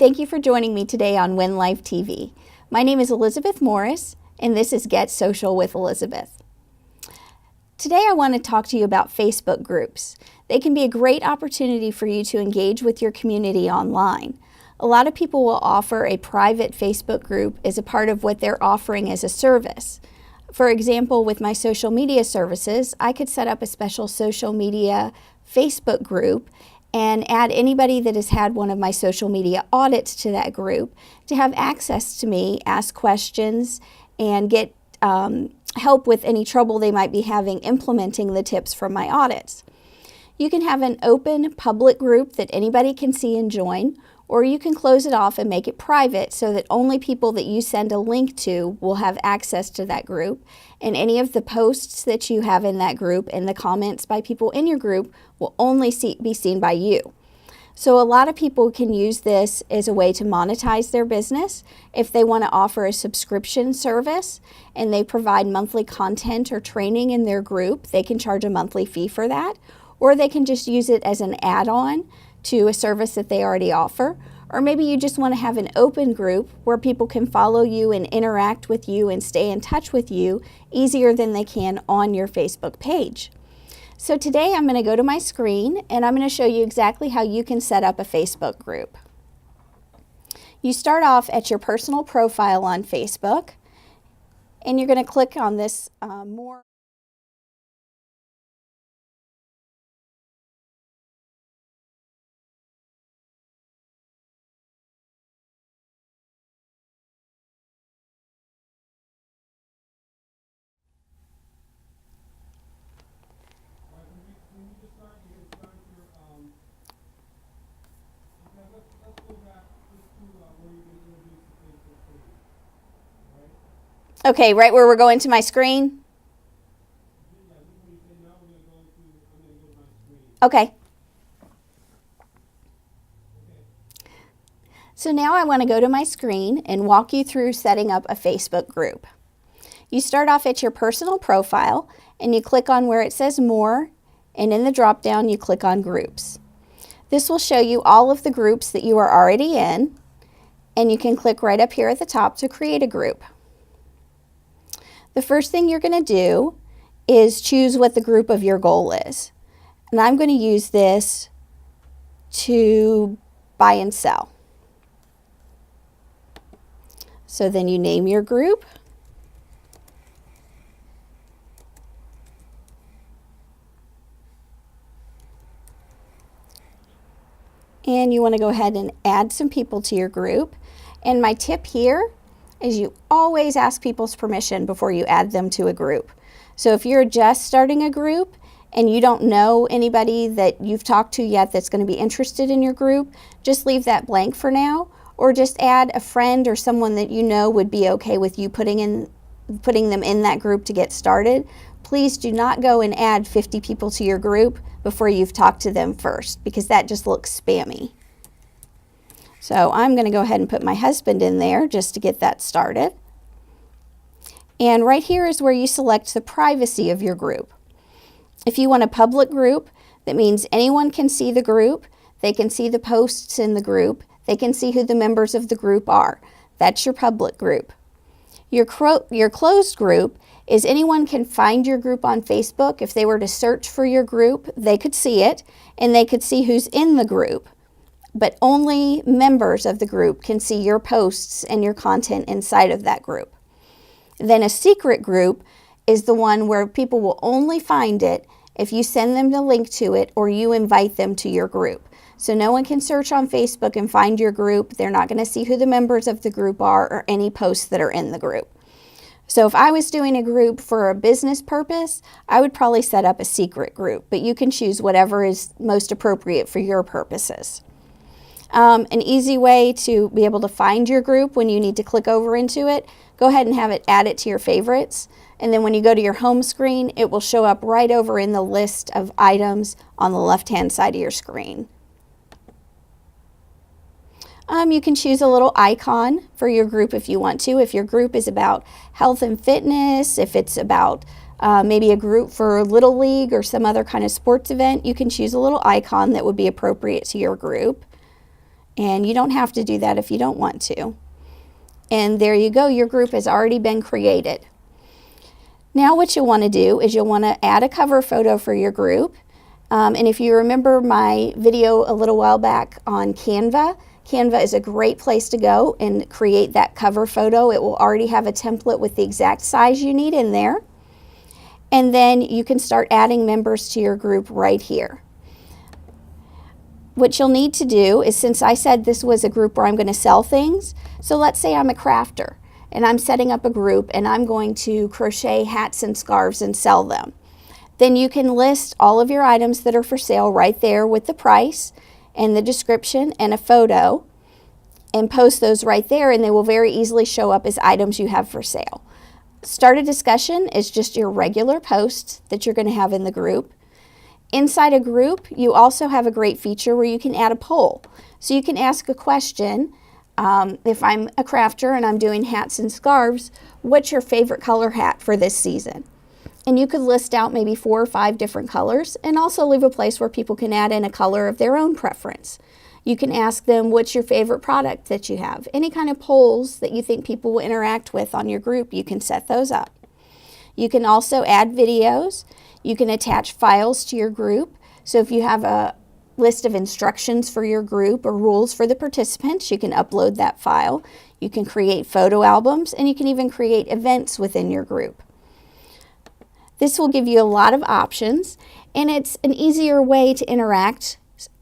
thank you for joining me today on Win Life TV. My name is Elizabeth Morris, and this is Get Social with Elizabeth. Today I want to talk to you about Facebook groups. They can be a great opportunity for you to engage with your community online. A lot of people will offer a private Facebook group as a part of what they're offering as a service. For example, with my social media services, I could set up a special social media Facebook group and add anybody that has had one of my social media audits to that group to have access to me, ask questions, and get help with any trouble they might be having implementing the tips from my audits. You can have an open public group that anybody can see and join, or you can close it off and make it private so that only people that you send a link to will have access to that group, and any of the posts that you have in that group and the comments by people in your group will only be seen by you. So a lot of people can use this as a way to monetize their business. If they want to offer a subscription service and they provide monthly content or training in their group, they can charge a monthly fee for that, or they can just use it as an add-on to a service that they already offer. Or maybe you just want to have an open group where people can follow you and interact with you and stay in touch with you easier than they can on your Facebook page. So today I'm going to go to my screen and I'm going to show you exactly how you can set up a Facebook group. You start off at your personal profile on Facebook and you're going to click on this More. Okay, right where we're going to my screen? Okay. So now I want to go to my screen and walk you through setting up a Facebook group. You start off at your personal profile and you click on where it says More, and in the drop down you click on Groups. This will show you all of the groups that you are already in, and you can click right up here at the top to create a group. The first thing you're going to do is choose what the group of your goal is. And I'm going to use this to buy and sell. So then you name your group. And you want to go ahead and add some people to your group. And my tip here is you always ask people's permission before you add them to a group. So if you're just starting a group and you don't know anybody that you've talked to yet that's going to be interested in your group, just leave that blank for now, or just add a friend or someone that you know would be okay with you putting them in that group to get started. Please do not go and add 50 people to your group before you've talked to them first, because that just looks spammy. So I'm going to go ahead and put my husband in there just to get that started. And right here is where you select the privacy of your group. If you want a public group, that means anyone can see the group, they can see the posts in the group, they can see who the members of the group are. That's your public group. Your closed group is anyone can find your group on Facebook. If they were to search for your group, they could see it and they could see who's in the group. But only members of the group can see your posts and your content inside of that group. Then a secret group is the one where people will only find it if you send them the link to it or you invite them to your group. So no one can search on Facebook and find your group. They're not going to see who the members of the group are or any posts that are in the group. So if I was doing a group for a business purpose, I would probably set up a secret group, but you can choose whatever is most appropriate for your purposes. An easy way to be able to find your group when you need to click over into it, go ahead and have it add it to your favorites. And then when you go to your home screen, it will show up right over in the list of items on the left-hand side of your screen. You can choose a little icon for your group if you want to. If your group is about health and fitness, if it's about maybe a group for Little League or some other kind of sports event, you can choose a little icon that would be appropriate to your group. And you don't have to do that if you don't want to. And there you go, your group has already been created. Now what you'll want to do is you'll want to add a cover photo for your group. And if you remember my video a little while back on Canva, Canva is a great place to go and create that cover photo. It will already have a template with the exact size you need in there. And then you can start adding members to your group right here. What you'll need to do is, since I said this was a group where I'm going to sell things, so let's say I'm a crafter and I'm setting up a group and I'm going to crochet hats and scarves and sell them. Then you can list all of your items that are for sale right there with the price and the description and a photo, and post those right there, and they will very easily show up as items you have for sale. Start a discussion is just your regular post that you're going to have in the group. Inside a group, you also have a great feature where you can add a poll. So you can ask a question. If I'm a crafter and I'm doing hats and scarves, what's your favorite color hat for this season? And you could list out maybe 4 or 5 different colors, and also leave a place where people can add in a color of their own preference. You can ask them, what's your favorite product that you have? Any kind of polls that you think people will interact with on your group, you can set those up. You can also add videos. You can attach files to your group. So if you have a list of instructions for your group or rules for the participants, you can upload that file. You can create photo albums, and you can even create events within your group. This will give you a lot of options, and it's an easier way to interact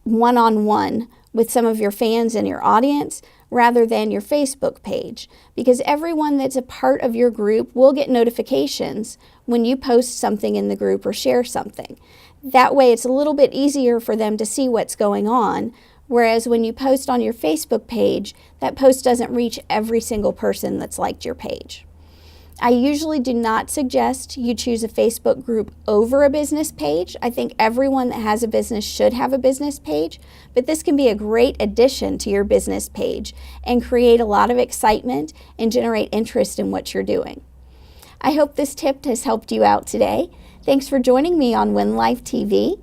one-on-one with some of your fans and your audience rather than your Facebook page, because everyone that's a part of your group will get notifications when you post something in the group or share something. That way it's a little bit easier for them to see what's going on, whereas when you post on your Facebook page, that post doesn't reach every single person that's liked your page. I usually do not suggest you choose a Facebook group over a business page. I think everyone that has a business should have a business page, but this can be a great addition to your business page and create a lot of excitement and generate interest in what you're doing. I hope this tip has helped you out today. Thanks for joining me on Win Life TV.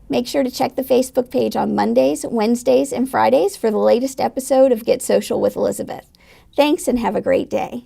Make sure to check the Facebook page on Mondays, Wednesdays, and Fridays for the latest episode of Get Social with Elizabeth. Thanks, and have a great day.